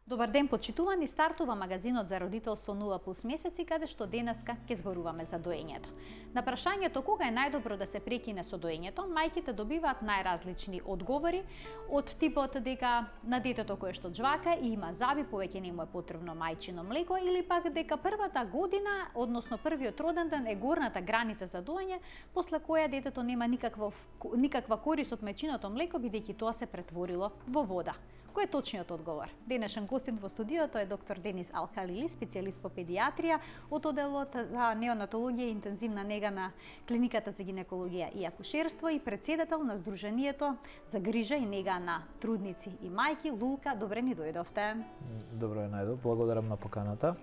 Добар ден, почитувани, стартува магазинот за родителство 0+ месеци, каде што денеска ќе зборуваме за доењето. На прашањето кога е најдобро да се прекине со доењето, мајките добиваат најразлични одговори, од типот дека на детето кое што џвака и има заби, повеќе не му е потребно мајчино млеко, или пак дека првата година, односно првиот роден ден е горната граница за доење, после која детето нема никаква корис од мајчиното млеко, бидејќи тоа се претворило во вода. Кој е точниот одговор? Денешен гостин во студиото е доктор Денис Алкалили, специјалист по педиатрија од оделот за неонатологија и интензивна нега на клиниката за гинекологија и акушерство и председател на Сдруженијето за грижа и нега на трудници и мајки. Лулка, добре ни дојдовте. Добро е најдов, благодарам на поканата.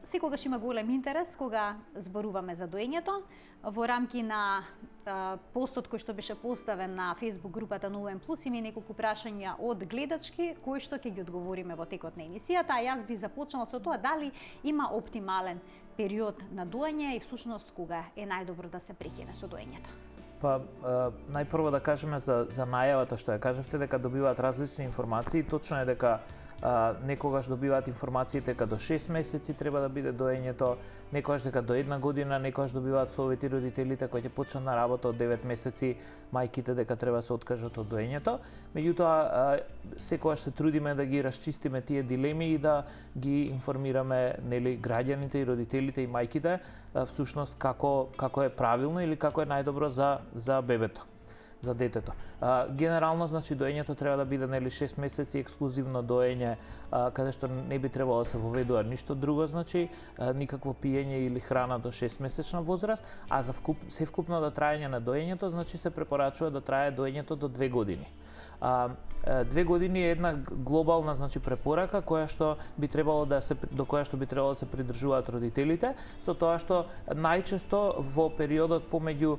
Секогаш има голем интерес кога зборуваме за доењето. Во рамки на постот кој што беше поставен на Facebook групата 0+, има неколку прашања од гледачки кои што ќе ги одговориме во текот на емисијата, а јас би започнала со тоа дали има оптимален период на доење и всушност кога е најдобро да се прекине со доењето. Па, најпрво да кажеме за најавата што ја кажавте, дека добиваат различни информации. Точно е дека некогаш добиваат информации дека до 6 месеци треба да биде доењето, некогаш дека до 1 година, некогаш добиваат совети родителите кои ќе почнат на работа од 9 месеци, мајките дека треба се откажат од доењето. Меѓутоа, секогаш се трудиме да ги расчистиме тие дилеми и да ги информираме граѓаните и родителите и мајките всушност како е правилно или како е најдобро за бебето, за детето. Генерално, значи, доењето треба да биде 6 месеци ексклузивно доење, каде што не би требало да се воведува ништо друго, значи, никакво пиење или храна до 6 месечна возраст, а за севкупното траење на доењето, значи, се препорачува да трае доењето до 2 години. 2 години е една глобална, значи, препорака до која што би требало да се придржуваат родителите, со тоа што најчесто во периодот помеѓу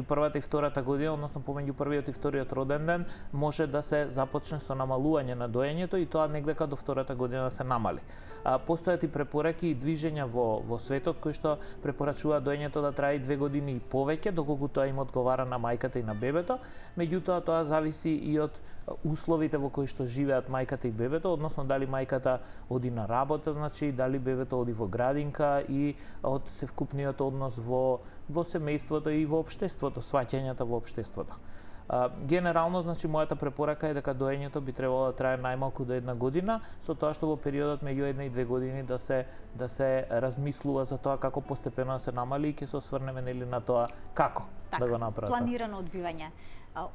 првата и втората година, односно помеѓу првиот и вториот роден ден, може да се започне со намалување на доењето и тоа негдека до втората година да се намали. Постојат и препораки и движења во светот кои што препорачуваат доењето да трае 2 години и повеќе, доколку тоа им одговара на мајката и на бебето. Меѓутоа, тоа зависи и од условите во кои што живеат мајката и бебето, односно дали мајката оди на работа, значи дали бебето оди во градинка и од севкупниот однос во семејството и во општеството, сваќањата во општеството. Генерално, значи, мојата препорака е дека доењето би требало да трае најмалку до 1 година, со тоа што во периодот меѓу 1 и 2 години да се размислува за тоа како постепено да се намали и ќе се осврнеме на тоа како да го направат. Планирано одбивање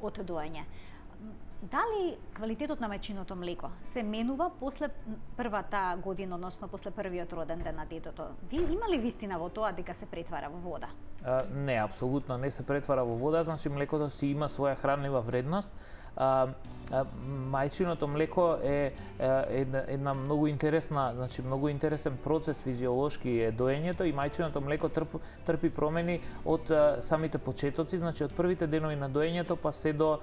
од доење. Дали квалитетот на мајчиното млеко се менува после првата година, односно после првиот роден ден на детето? Има ли вистина во тоа дека се претвара во вода? Не, апсолутно не се претвара во вода, значи млекото си има своја хранлива вредност. Мајчиното млеко е една многу интересна, значи многу интересен процес физиолошки е доењето и мајчиното млеко трпи промени од самите почетоци, значи од првите денови на доењето па се до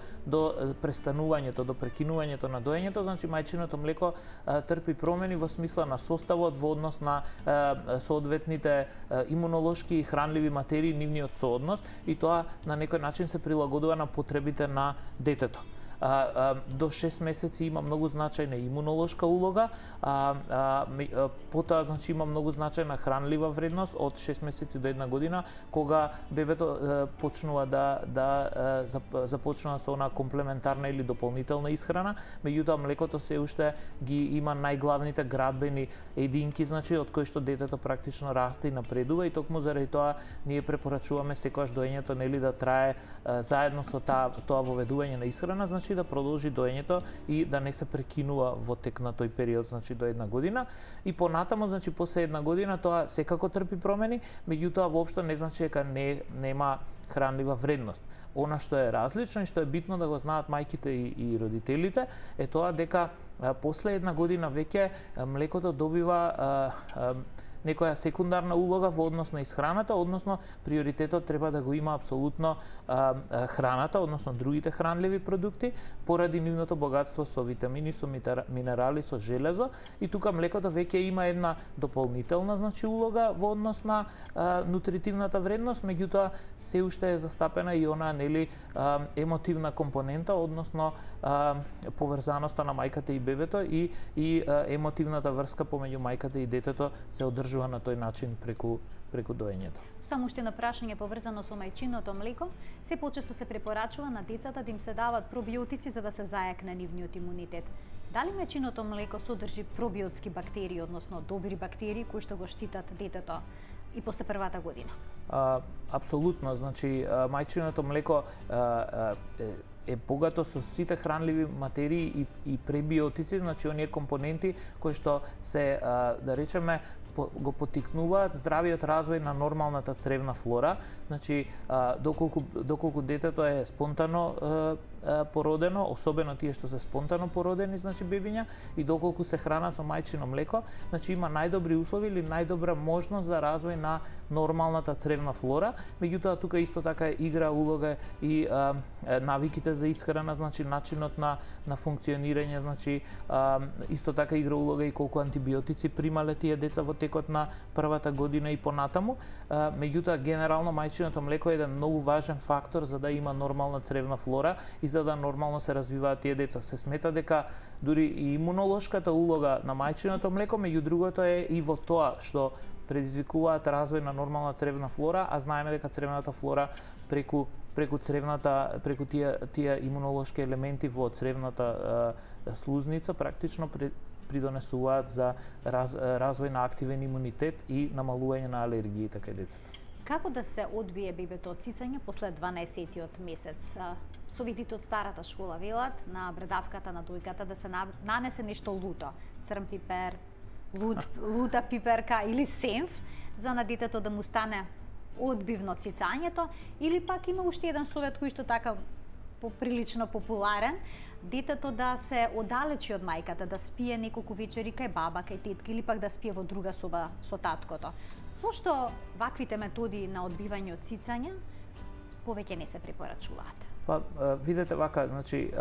престанувањето, до прекинувањето на доењето, значи мајчиното млеко трпи промени во смисла на составот во однос на соодветните имунолошки и хранливи материи, нивниот сооднос и тоа на некој начин се прилагодува на потребите на детето. До 6 месеци има многу значајна имунолошка улога, потоа, значи, има многу значајна хранлива вредност од 6 месеци до 1 година, кога бебето почнува да започнува со она комплементарна или дополнителна исхрана, меѓутоа млекото се уште ги има најглавните градбени единки, значи, од кои што детето практично расте и напредува и токму заради тоа ние препорачуваме секогаш доењето да трае заедно со тоа воведување на исхрана, значи да продолжи доењето и да не се прекинува во тек на тој период, значи до 1 година. И понатаму, значи после 1 година тоа секако трпи промени, меѓутоа воопшто не значи дека нема хранлива вредност. Она што е различно и што е битно да го знаат мајките и родителите е тоа дека после 1 година веќе млекото добива некоја секундарна улога во однос на исхраната, односно приоритетот треба да го има апсолутно храната, односно другите хранливи продукти, поради нивното богатство со витамини, со минерали, со железо, и тука млекото веќе има една дополнителна улога во однос на нутритивната вредност, меѓутоа се уште е застапена и она емотивна компонента, односно поврзаноста на мајката и бебето и емотивната врска помеѓу мајката и детето се одржува на тој начин преку доењето. Само уште на прашање поврзано со мајчиното млеко, се почесто се препорачува на децата да им се дават пробиотици за да се зајакне нивниот имунитет. Дали мајчиното млеко содржи пробиотски бактерии, односно добри бактерии кои што го штитат детето и после првата година? Апсолутно, значи мајчиното млеко е богато со сите хранливи материи и пребиотици, значи оние компоненти кои што се, да речеме, го поттикнуваат здравиот развој на нормалната цревна флора, значи доколку детето е спонтано породено, особено тие што се спонтано породени, значи бебиња, и доколку се хранат со мајчино млеко, значи има најдобри услови или најдобра можност за развој на нормалната цревна флора. Меѓутоа тука исто така игра улога и навиките за исхрана, значи начинот на функционирање, значи исто така игра улога и колку антибиотици примале тие деца во текот на првата година и понатаму. Меѓутоа генерално мајчиното млеко е еден многу важен фактор за да има нормална цревна флора и за да нормално се развиваат тие деца. Се смета дека дури и имунолошката улога на мајчиното млеко, меѓу другото е и во тоа што предизвикуваат развој на нормална цревна флора, а знаеме дека цревната флора преку тие имунолошки елементи во цревната слузница практично придонесуваат за развој на активен имунитет и намалување на алергиите кај децата. Како да се одбие бебето од цицање после 12-тиот месец? Советите од старата школа велат на бредавката на дојката да се нанесе нешто луто, црн пипер, лута пиперка или сенф, за на детето да му стане одбивно цицањето, или пак има уште еден совет кој што така поприлично популарен, детето да се оддалечи од мајката, да спие неколку вечери кај баба, кај тетка, или пак да спие во друга соба со таткото. Зошто ваквите методи на одбивање од цицање повеќе не се препорачуваат? Па видете вака, значи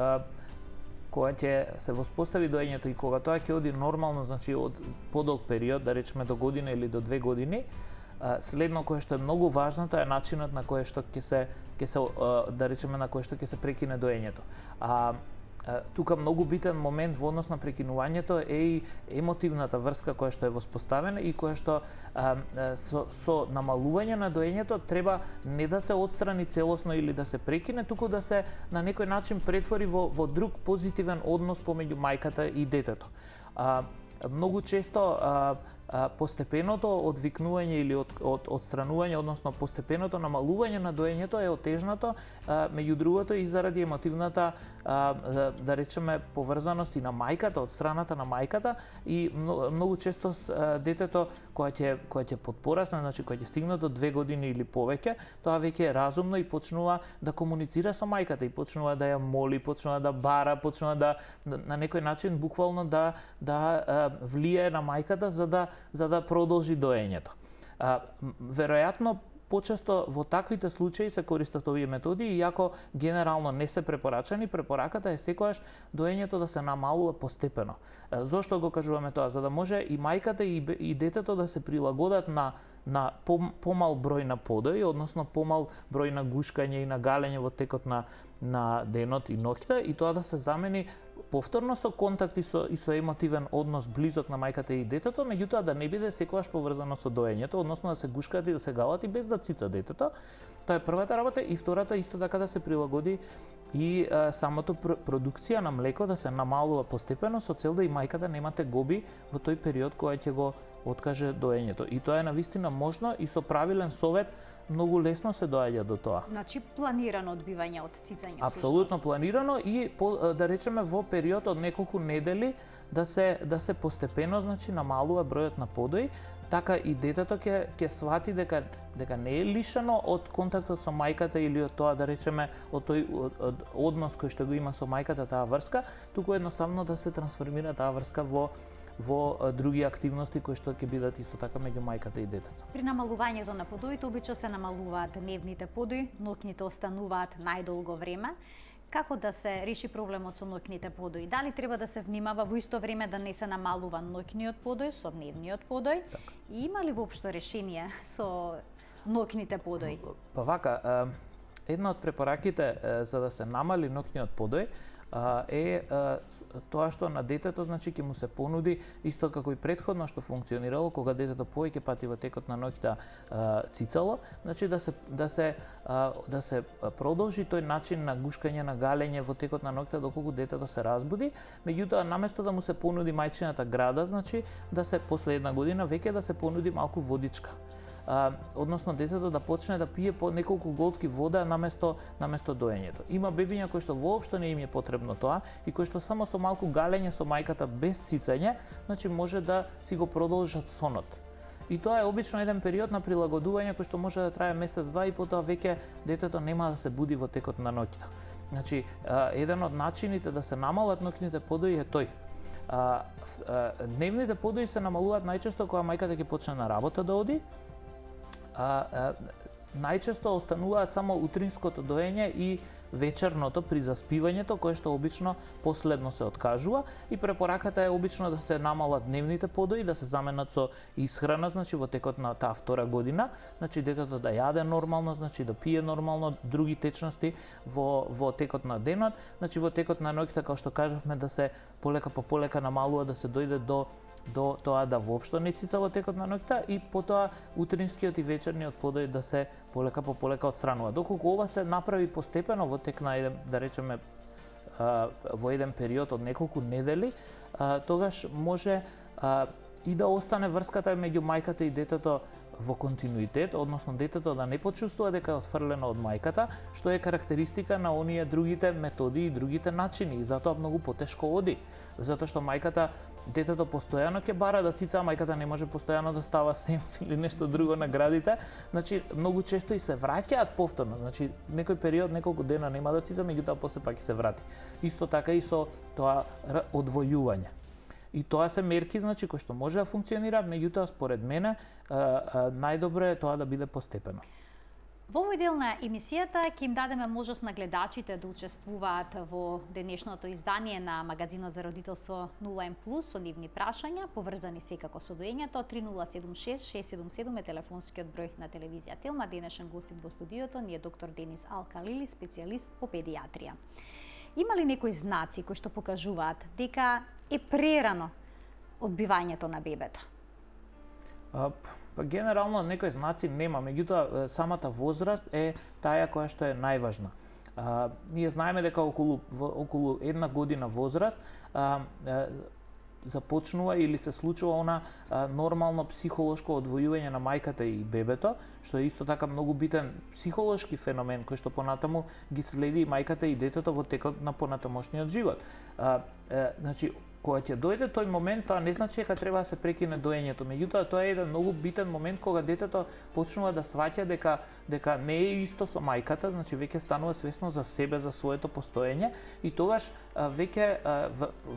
кога ќе се воспостави доењето и кога тоа ќе оди нормално, значи од подолг период, да речеме до година или до 2 години, следно кое што е многу важно тоа е начинот на кој што ќе се да речеме на кој што ќе се прекине доењето. Тука многу битен момент во однос на прекинувањето е и емотивната врска која што е воспоставена и која што со намалување на доењето треба не да се отстрани целосно или да се прекине, туку да се на некој начин претвори во друг позитивен однос помеѓу мајката и детето. Многу често постепеното одвикнување или одстранување, односно постепеното намалување на доењето е отежнато, меѓу другото и заради емотивната, да речеме, поврзаност и на мајката, од страната на мајката, и многу често детето кога ќе подпорасне, значи кога ќе стигне до 2 години или повеќе, тоа веќе е разумно и почнува да комуницира со мајката и почнува да ја моли, почнува да бара, почнува да на некој начин буквално да влијае на мајката за да продолжи доењето. Веројатно почесто во таквите случаи се користат овие методи, иако генерално не се препорачани, препораката е секогаш доењето да се намалува постепено. Зошто го кажуваме тоа? За да може и мајката и детето да се прилагодат на помал број на подои, односно помал број на гушкање и на галење во текот на денот и ноќта, и тоа да се замени повторно со контакт и со емотивен однос близок на мајката и детето, меѓутоа да не биде секогаш поврзано со доењето, односно да се гушкаат и да се галат и без да цица детето. Тоа е првата работа, и втората исто така да се прилагоди и самото продукција на млеко да се намалува постепено со цел да и мајката нема тегоби во тој период кога ќе го откаже доењето. И тоа е навистина можно и со правилен совет многу лесно се доаѓа до тоа. Значи планирано одбивање од цицање. Апсолутно планирано и да речеме во период од неколку недели да се постепено, значи, намалува бројот на подои, така и детето ќе свати дека не е лишено од контактот со мајката или од тоа, да речеме, од тој однос кој што го има со мајката, таа врска, туку едноставно да се трансформира таа врска во во други активности кои што ќе бидат исто така меѓу мајката и детето. При намалувањето на подоите обично се намалуваат дневните подои, ноќните остануваат најдолго време. Како да се реши проблемот со ноќните подои? Дали треба да се внимава во исто време да не се намалува ноќниот подој со дневниот подој? Така. И има ли воопшто решение со ноќните подои? Па вака, една од препораките за да се намали ноќниот подој е тоа што на детето значи ќе му се понуди исто како и претходно што функционирало кога детето повеќе пати во текот на ноќта цицало, значи да се продолжи тој начин на гушкање, на галење во текот на ноќта доколку детето се разбуди, меѓутоа наместо да му се понуди мајчината града, значи да се после една година веќе да се понуди малку водичка. Односно детето да почне да пие по неколку голтки вода наместо доењето. Има бебиња кои што воопшто не им е потребно тоа и кои што само со малку галење со мајката без цицање, значи може да си го продолжат сонот. И тоа е обично еден период на прилагодување кој што може да трае месец-два и потоа веќе детето нема да се буди во текот на ноќта. Значи, еден од начините да се намалат ноќните подои е тој. Дневните подои се намалуваат најчесто кога мајката ќе почне на работа да оди, најчесто остануваат само утринското доење и вечерното при заспивањето, кое што обично последно се откажува и препораката е обично да се намалат дневните подои, да се заменат со исхрана, значи во текот на таа втора година, значи детето да јаде нормално, значи да пие нормално други течности во текот на денот, значи во текот на ноќта, како што кажавме, да се полека по полека намалува, да се дојде до тоа да воопшто не цица во текот на ноќта и потоа утринскиот и вечерниот подој да се полека по полека отстранува. Доколку ова се направи постепено во тек на еден, да речеме, во еден период од неколку недели, тогаш може и да остане врската меѓу мајката и детето во континуитет, односно детето да не почувствува дека е отфрлено од мајката, што е карактеристика на оние другите методи и другите начини и затоа многу потешко оди, затоа што мајката детето постојано ќе бара да цица, мајката не може постојано да става сем или нешто друго на градите, значи многу често и се враќаат повторно, значи некој период, неколку дена нема да цица, меѓутоа после пак ќе се врати. Исто така и со тоа одвојување. И тоа се мерки, значи, кои што може да функционираат, меѓутоа според мене најдобро е тоа да биде постепено. Во овој дел на емисијата ќе им дадеме можност на гледачите да учествуваат во денешното издание на магазинот за родителство 0N+, со нивни прашања, поврзани секако со доењето. 3076-677 е телефонскиот број на телевизија Телма. Денешен гостин во студиото ни е доктор Денис Алкалили, специјалист по педијатрија. Има ли некои знаци кои што покажуваат дека е прерано одбивањето на бебето? Па генерално некои знаци нема, меѓутоа самата возраст е таа која што е најважна. Ние знаеме дека околу една година возраст започнува или се случува она нормално психолошко одвојување на мајката и бебето, што е исто така многу битен психолошки феномен кој што понатаму ги следи и мајката и детето во текот на понатамошниот живот. Значи, кога ќе дојде тој момент, тоа не значи дека треба да се прекине доењето, меѓутоа тоа е еден многу битен момент кога детето почнува да сваќа дека не е исто со мајката, значи веќе станува свесно за себе, за своето постоење и тогаш веќе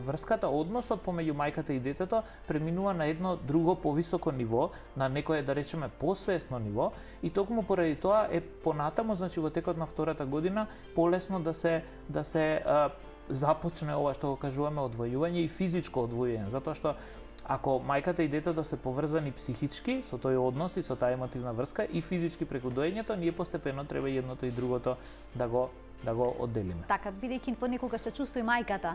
врската, односот помеѓу мајката и детето преминува на едно друго повисоко ниво, на некое, да речеме, посвесно ниво и токму поради тоа е понатаму, значи во текот на втората година полесно да се започне ова што го кажуваме одвојување и физичко одвојување, затоа што ако мајката и детето се поврзани психички со тој однос и со таа емотивна врска и физички преку доењето, ние постепено треба и едното и другото да го одделиме. Така, бидејќи понекогаш се чувствува и мајката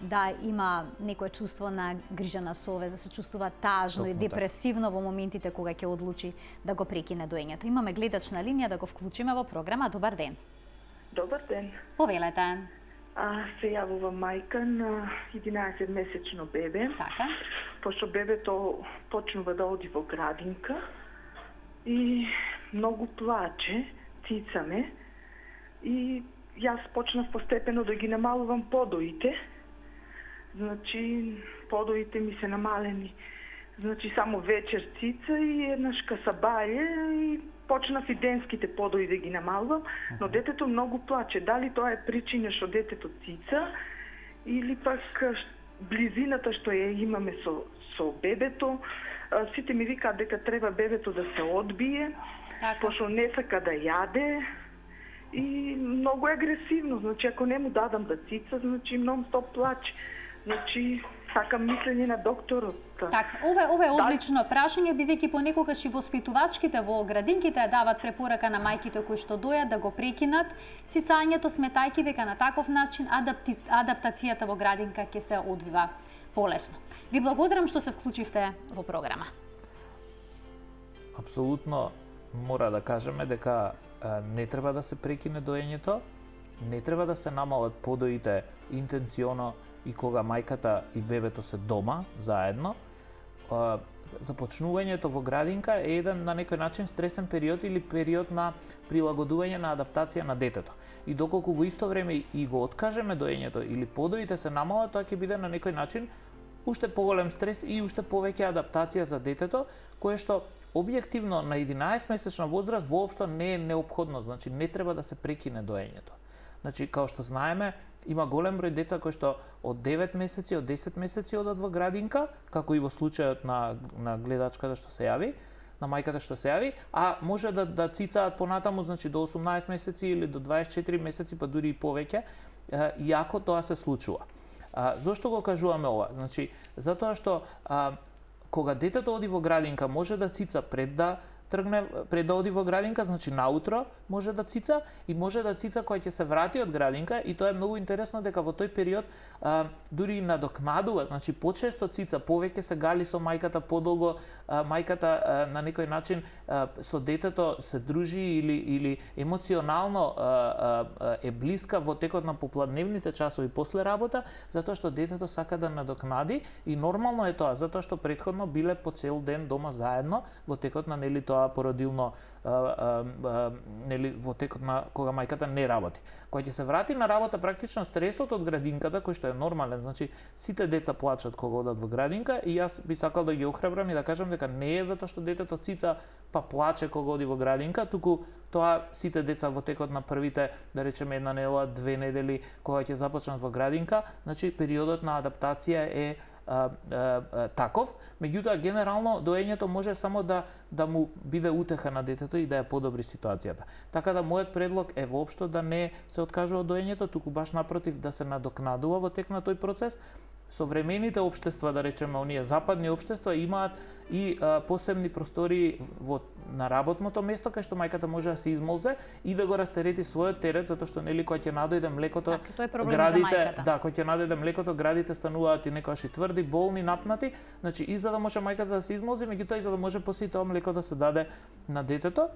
да има некое чувство на грижа на совест, да се чувствува тажно и депресивно во моментите кога ќе одлучи да го прекине доењето. Имаме гледач на линија, да го вклучиме во програма. Добар ден. Добар ден. Повелете. Се јавува мајка на 11-месечно бебе. Така. Пошто бебето почнува да оди во градинка и многу плаче, цицаме и јас почнав постепено да ги намалувам подоите. Значи, подоите ми се намалени. Значи, само вечер цица и еднаш касабаје и почнав и денските подои да ги намалувам, но детето многу плаче. Дали тоа е причина што детето цица или пак близината што ја имаме со со бебето. Сите ми викаат дека треба бебето да се одбие, пошто не сака да јаде и многу е агресивно. Значи, ако не му дадам да цица, значи нон-стоп плаче. Значи, сакам мислење на докторот. Така, ова е одлично прашање, бидејќи понекогаш и воспитувачките во градинките дават препорака на мајките кои што дојат да го прекинат цицањето, сметајќи дека на таков начин адаптацијата во градинка ќе се одвива полесно. Ви благодарам што се вклучивте во програма. Апсолутно мора да кажеме дека не треба да се прекине доењето, не треба да се намалат подоите интенционо и кога мајката и бебето се дома заедно. Започнувањето во градинка е еден на некој начин стресен период или период на прилагодување на адаптација на детето. И доколку во исто време и го откажеме доењето или подоите се намалат, тоа ќе биде на некој начин уште поголем стрес и уште повеќе адаптација за детето, кое што објективно на 11-месечна возраст воопшто не е неопходно, значи не треба да се прекине доењето. Значи, као што знаеме, има голем број деца кои што од 9 месеци, од 10 месеци одат во градинка, како и во случајот на гледачката што се јави, на мајката што се јави, а може да цицаат понатаму, значи до 18 месеци или до 24 месеци, па дури и повеќе, иако тоа се случува. Зошто го кажуваме ова? Значи, затоа што кога детето оди во градинка може да цица пред да оди во градинка, значи наутро може да цица и може да цица кога ќе се врати од градинка, и тоа е многу интересно дека во тој период дури и надокнадува, значи почесто цица, повеќе се гали со мајката, подолго мајката на некој начин со детето се дружи или емоционално е блиска во текот на попладневните часови после работа, затоа што детето сака да надокнади, и нормално е тоа, затоа што претходно биле по цел ден дома заедно во текот на тоа породилно во текот на кога мајката не работи. Кога ќе се врати на работа, практично стресот од градинката, кој што е нормален, значи сите деца плачат кога одат во градинка, и јас би сакал да ги охрабрам и да кажам дека не е затоа што детето цица па плаче кога оди во градинка, туку тоа сите деца во текот на првите, да речеме, една недела, 2 недели кога ќе започнат во градинка, значи периодот на адаптација е таков, меѓутоа генерално доењето може само да му биде утеха на детето и да ја подобри ситуацијата. Така да мојот предлог е воопшто да не се откажува доењето, туку баш напротив да се надокнадува во тек на тој процес. Современите општества, да речеме, оние западни општества имаат и посебни простори на работното место кај што мајката може да се измолзе и да го растерети својот терет, затоа што нели кога ќе надојде млекото, градите, кога ќе надојде млекото, градите стануваат и некогаш и тврди, болни, напнати, значи и за да може мајката да се измолзи, меѓутоа и за да може после тоа млеко да се даде на детето.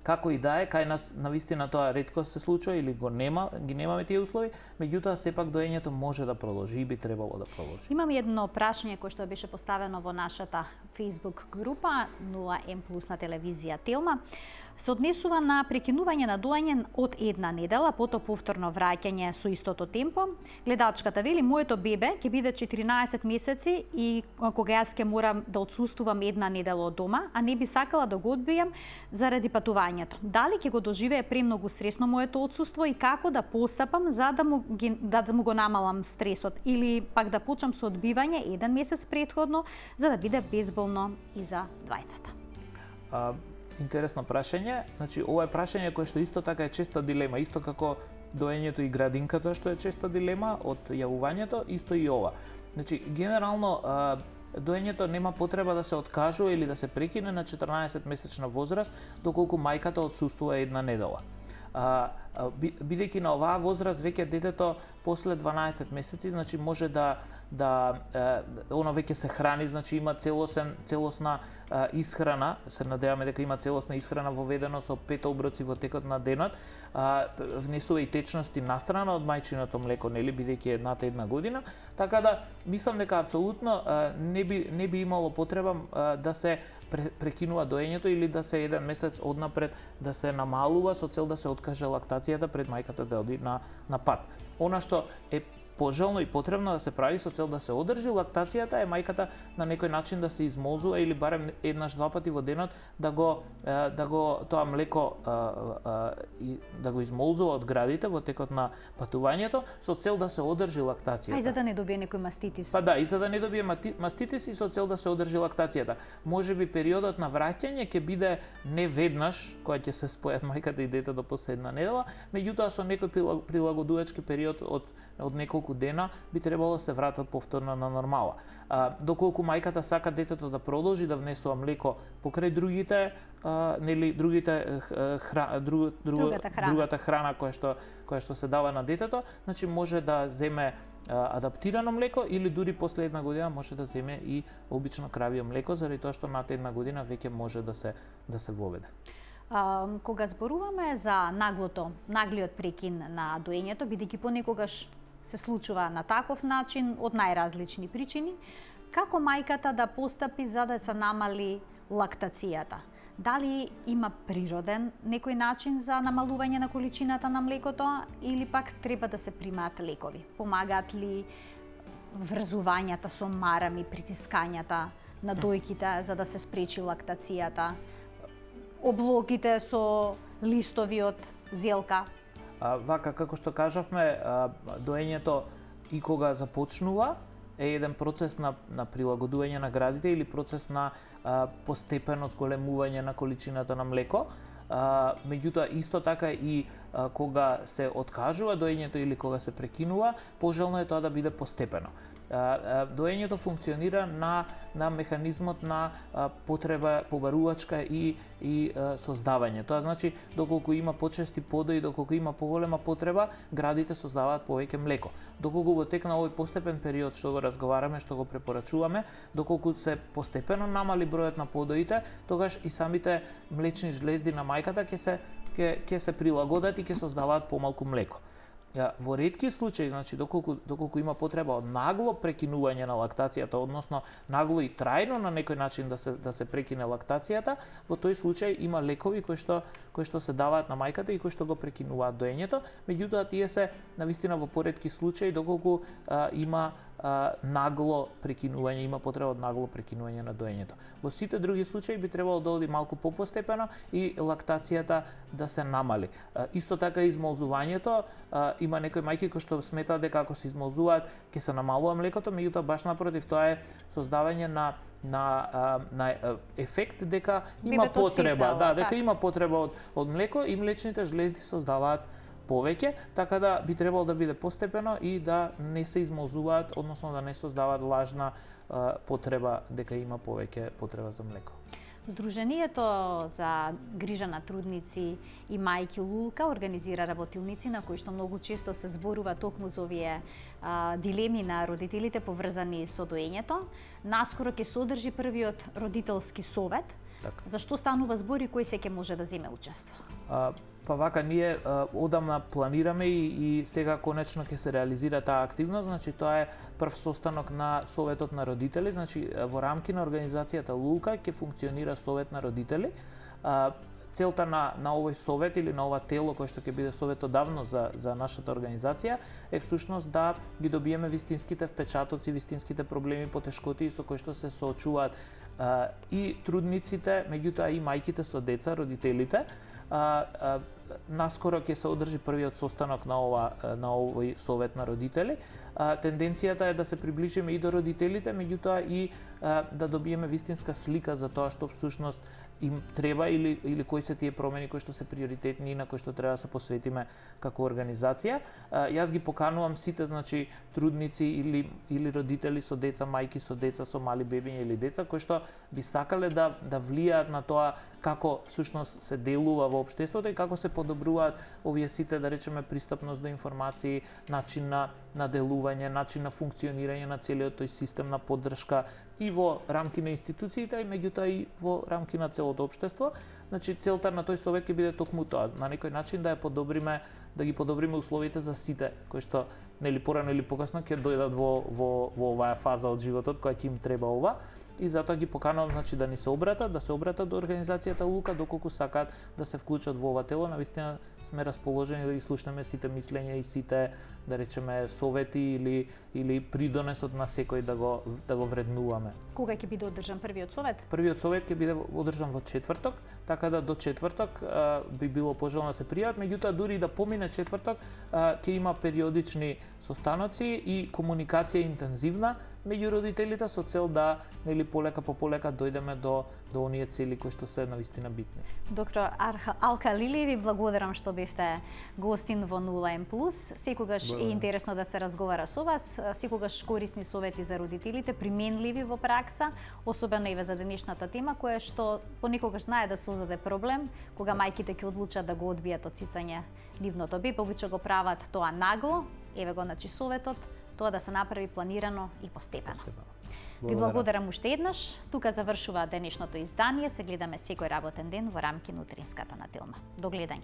Како и да е, кај нас навистина тоа ретко се случува или ги немаме тие услови, меѓутоа сепак доењето може да продолжи и би требало да продолжи. Имам едно прашање кое што беше поставено во нашата Facebook група 0M+ на телевизија Телма. Се однесува на прекинување на доење од една недела, потоа повторно враќање со истото темпо. Гледачката вели: моето бебе ќе биде 14 месеци и кога јас ќе морам да отсуствувам една недела од дома, а не би сакала да го одбијам заради патувањето. Дали ќе го доживее премногу стресно моето отсуство и како да постапам за да му го намалам стресот, или пак да почнам со одбивање еден месец претходно за да биде безболно и за двајцата? Интересно прашање. Значи, ова е прашање кое што исто така е честа дилема, исто како доењето и градинката што е честа дилема од јавувањето, исто и ова. Значи, генерално доењето нема потреба да се откажува или да се прекине на 14-месечна возраст, доколку мајката отсуствува една недела. Бидејќи на оваа возраст веќе детето после 12 месеци, значи може оно веќе се храни, значи има целосна исхрана, се надеваме дека има целосна исхрана воведено со 5 оброци во текот на денот, внесува и течности настрана од мајчиното млеко, нели, бидејќи едната една година, така да мислам дека апсолутно не би имало потреба да се прекинува доењето или да се еден месец однапред да се намалува со цел да се откаже лактацијата пред мајката да оди на пат. Она што е пожелно и потребно да се прави со цел да се одржи лактацијата е мајката на некој начин да се измолзува или барем еднаш-два пати во денот да го тоа млеко и да го измолзува од градите во текот на патувањето со цел да се одржи лактацијата. А и за да не добие некој маститис. Па да, и за да не добие маститис и со цел да се одржи лактацијата. Можеби периодот на враќање ќе биде не веднаш, кога ќе се спојат мајката и детето после една недела, меѓутоа со некој прилагодувачки период од неколку дена би требало да се вратат повторно на нормала. Доколку мајката сака детето да продолжи да внесува млеко покрај другата храна која што се дава на детето, значи може да земе адаптирано млеко или дури после една година може да земе и обично кравје млеко, заради тоа што над една година веќе може да се воведе. Кога зборуваме за наглиот прекин на доењето, бидејќи понекогаш се случува на таков начин од најразлични причини, како мајката да постапи за да се намали лактацијата? Дали има природен некој начин за намалување на количината на млекото или пак треба да се примаат лекови? Помагаат ли врзувањата со марами, притискањата на дојките за да се спречи лактацијата? Облоките со листови од зелка? Вака, како што кажавме, доењето и кога започнува е еден процес на прилагодување на градите или процес на постепено зголемување на количината на млеко. Меѓутоа, исто така и кога се откажува доењето или кога се прекинува, пожелно е тоа да биде постепено. Доењето функционира на механизмот на потреба побарувачка и создавање. Тоа значи, доколку има почести подои, доколку има поголема потреба, градите создаваат повеќе млеко. Доколку во тек на овој постепен период што го разговараме, што го препорачуваме, доколку се постепено намали бројот на подоите, тогаш и самите млечни жлезди на мајката ќе се прилагодат и ќе создаваат помалку млеко. Во ретки случаи, значи доколку има потреба од нагло прекинување на лактацијата, односно нагло и трајно на некој начин да се прекине лактацијата, во тој случај има лекови кои што се даваат на мајката и кои што го прекинуваат доењето, меѓутоа тие се навистина во поретки случаи доколку има нагло прекинување, има потреба од нагло прекинување на доењето. Во сите други случаи би требало да оди малку попостепено и лактацијата да се намали. Исто така и измолзувањето, има некои мајки кои што сметаат дека ако се измолзуваат ќе се намалува млекото, меѓутоа баш напротив, тоа е создавање на ефект дека има потреба, дека има потреба од млеко и млечните жлезди создаваат повеќе, така да би требало да биде постепено и да не се измолзуваат, односно да не создаваат лажна потреба дека има повеќе потреба за млеко. Сдруженијето за грижа на трудници и мајки Лулка организира работилници на кои што многу често се зборува токму за овие дилеми на родителите поврзани со доењето. Наскоро ќе се одржи првиот родителски совет. Так. За што станува збор и кој се ќе може да земе учество? Па вака, ние одамна планираме и сега конечно ќе се реализира таа активност, значи тоа е прв состанок на Советот на родители, значи во рамки на организацијата Лулка ќе функционира Совет на родители. Целта на овој совет или на ова тело кој што ќе биде советодавно за нашата организација е всушност да ги добиеме вистинските впечатоци, вистинските проблеми, потешкоти со кои што се соочуваат и трудниците, меѓутоа и мајките со деца, родителите. Наскоро ќе се одржи првиот состанок на овој совет на родители. Тенденцијата е да се приближиме и до родителите, меѓутоа и да добиеме вистинска слика за тоа што всушност им треба или кои се тие промени кои што се приоритетни и на кои што треба да се посветиме како организација. Јас ги поканувам сите, значи трудници или родители со деца, мајки со деца, со мали бебиња или деца кои што би сакале да влијаат на тоа како всушност се делува во општеството и како се подобруваат овие сите, да речеме, пристапност до информации, начин на делување, начин на функционирање на целиот тој систем на поддршка и во рамки на институциите, и меѓутоа и во рамки на целото општество. Значи целта на тој совет ќе биде токму тоа, на некој начин да ги подобриме условите за сите кои што нели порано или покасно ќе дојдат во оваа фаза од животот која ќе им треба ова. и затоа ги поканувам значи да ни се обратат, да се обратат до организацијата Лука доколку сакаат да се вклучат во ова тело. Навистина сме расположени да ги слушнеме сите мислења и сите, да речеме, совети или придонесот на секој да го вреднуваме. Кога ќе биде одржан првиот совет? Првиот совет ќе биде одржан во четврток, така да до четврток би било пожелно да се пријават, меѓутоа дури и да помине четврток ќе има периодични состаноци и комуникација интензивна меѓу родителите со цел да нели полека по полека дојдеме до оние цели кои што се навистина битни. Доктор Алка Лили, ви благодарам што бевте гостин во 0М+. Секогаш е интересно да се разговара со вас, секогаш корисни совети за родителите, применливи во пракса, особено и за денешната тема, која што понекогаш знае да создаде проблем, кога мајките ќе одлучат да го одбијат од цицање нивното бебе, обично го прават тоа нагло, еве го значи советот, тоа да се направи планирано и постепено. Ви благодарам уште еднаш. Тука завршува денешното издание. Се гледаме секој работен ден во рамки на утринската на Телма. До гледање.